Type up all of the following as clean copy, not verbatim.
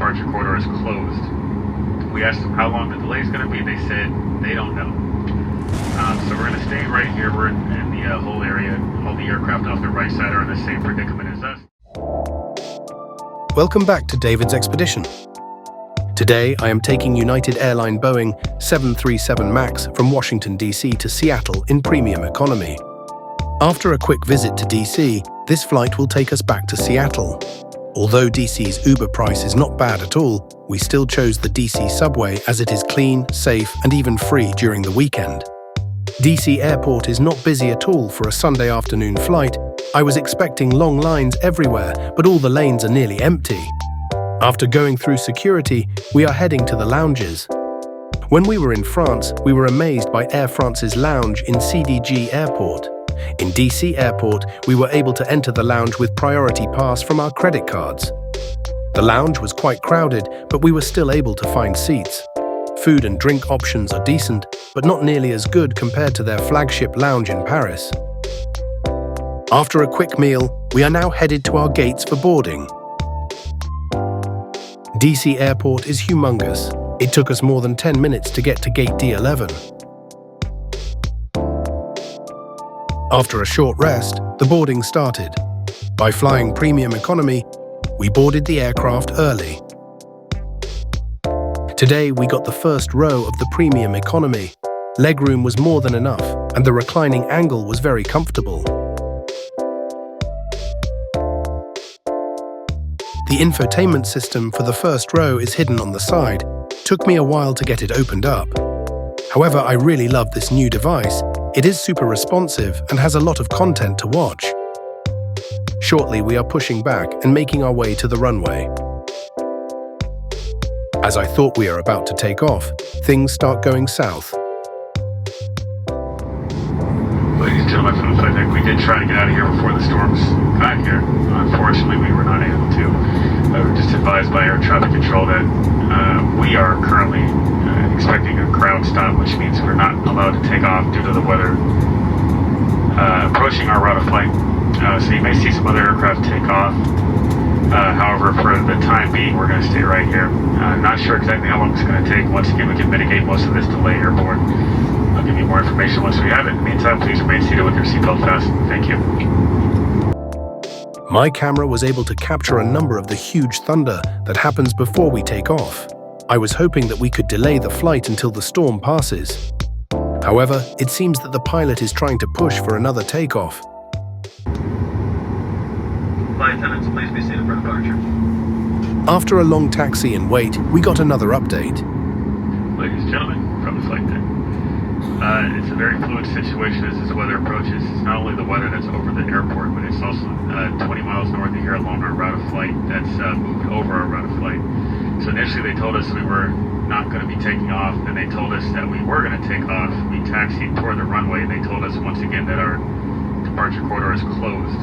departure corridor is closed. We asked them how long the delay is going to be. They said they don't know. So we're going to stay right here. We're in the whole area. All the aircraft off the right side are in the same predicament as us. Welcome back to David's Expedition. Today, I am taking United Airline Boeing 737 MAX from Washington, D.C. to Seattle in premium economy. After a quick visit to D.C., this flight will take us back to Seattle. Although D.C.'s Uber price is not bad at all, we still chose the D.C. subway as it is clean, safe, and even free during the weekend. D.C. Airport is not busy at all for a Sunday afternoon flight. I was expecting long lines everywhere, but all the lanes are nearly empty. After going through security, we are heading to the lounges. When we were in France, we were amazed by Air France's lounge in CDG Airport. In DC Airport, we were able to enter the lounge with priority pass from our credit cards. The lounge was quite crowded, but we were still able to find seats. Food and drink options are decent, but not nearly as good compared to their flagship lounge in Paris. After a quick meal, we are now headed to our gates for boarding. DC Airport is humongous. It took us more than 10 minutes to get to gate D11. After a short rest, the boarding started. By flying premium economy, we boarded the aircraft early. Today, we got the first row of the premium economy. Legroom was more than enough, and the reclining angle was very comfortable. The infotainment system for the first row is hidden on the side. Took me a while to get it opened up. However, I really love this new device. It is super responsive and has a lot of content to watch. Shortly, we are pushing back and making our way to the runway. As I thought we are about to take off, things start going south. Ladies and gentlemen from the flight deck, we did try to get out of here before the storms got here. Unfortunately, we were not able to. We were just advised by air traffic control that we are currently expecting a ground stop, which means we're not allowed to take off due to the weather approaching our route of flight. So you may see some other aircraft take off. However, for the time being, we're going to stay right here. Not sure exactly how long it's going to take. Once again, we can mitigate most of this delay airborne. I'll give you more information once we have it. In the meantime, please remain seated with your seatbelt fastened. Thank you. My camera was able to capture a number of the huge thunder that happens before we take off. I was hoping that we could delay the flight until the storm passes. However, it seems that the pilot is trying to push for another takeoff. Flight attendants, please be seated for departure. After a long taxi and wait, we got another update. Ladies and gentlemen, from the flight deck. It's a very fluid situation as this weather approaches. It's not only the weather that's over the airport, but it's also 20 miles north of here along our route of flight that's moved over our route of flight. So initially they told us we were not going to be taking off, then they told us that we were going to take off. We taxied toward the runway, and they told us once again that our departure corridor is closed.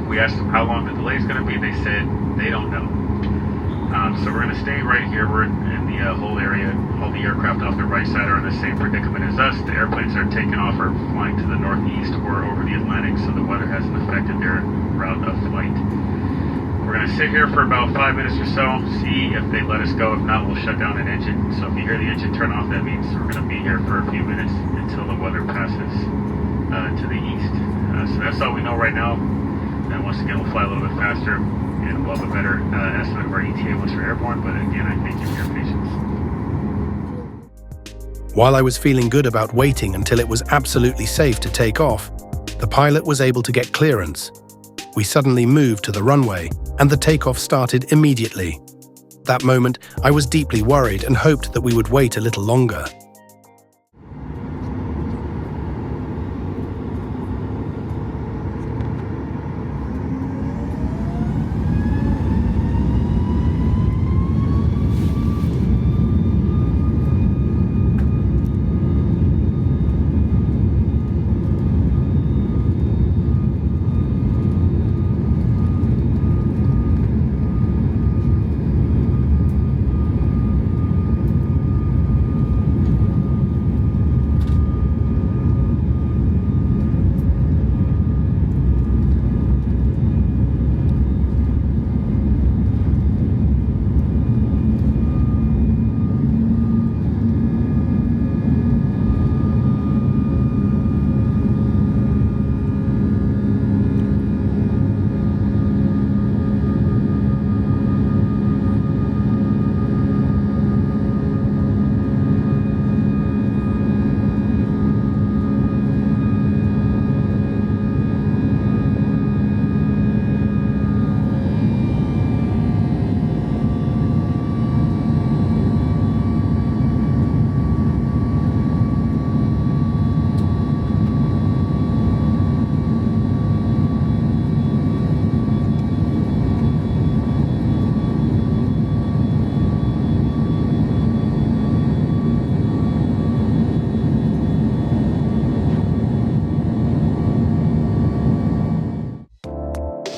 We asked them how long the delay is going to be. They said they don't know. So we're going to stay right here. We're in the whole area. All the aircraft off the right side are in the same predicament as us. The airplanes that are taking off are flying to the northeast or over the Atlantic, so the weather hasn't affected their route of flight. We're going to sit here for about 5 minutes or so, see if they let us go. If not, we'll shut down an engine. So if you hear the engine turn off, that means we're going to be here for a few minutes until the weather passes to the east. So that's all we know right now. And once again, we'll fly a little bit faster, and we'll have a better estimate of our ETA once we're airborne. But again, I thank you for your patience. While I was feeling good about waiting until it was absolutely safe to take off, the pilot was able to get clearance. We suddenly moved to the runway, and the takeoff started immediately. That moment, I was deeply worried and hoped that we would wait a little longer.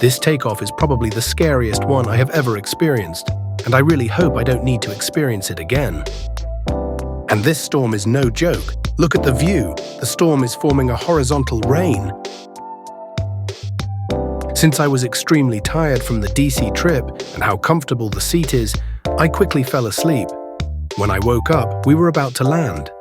This takeoff is probably the scariest one I have ever experienced, and I really hope I don't need to experience it again. And this storm is no joke. Look at the view. The storm is forming a horizontal rain. Since I was extremely tired from the DC trip and how comfortable the seat is, I quickly fell asleep. When I woke up, we were about to land.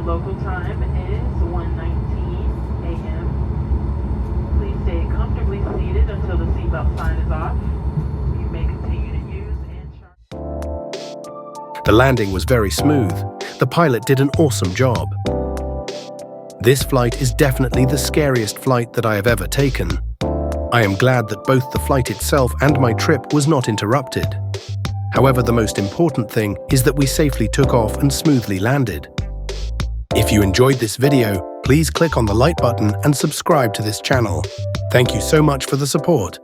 Local time is 1:19 a.m. Please stay comfortably seated until the seatbelt sign is off. You may continue to use and charge. The landing was very smooth. The pilot did an awesome job. This flight is definitely the scariest flight that I have ever taken. I am glad that both the flight itself and my trip was not interrupted. However, the most important thing is that we safely took off and smoothly landed. If you enjoyed this video, please click on the like button and subscribe to this channel. Thank you so much for the support.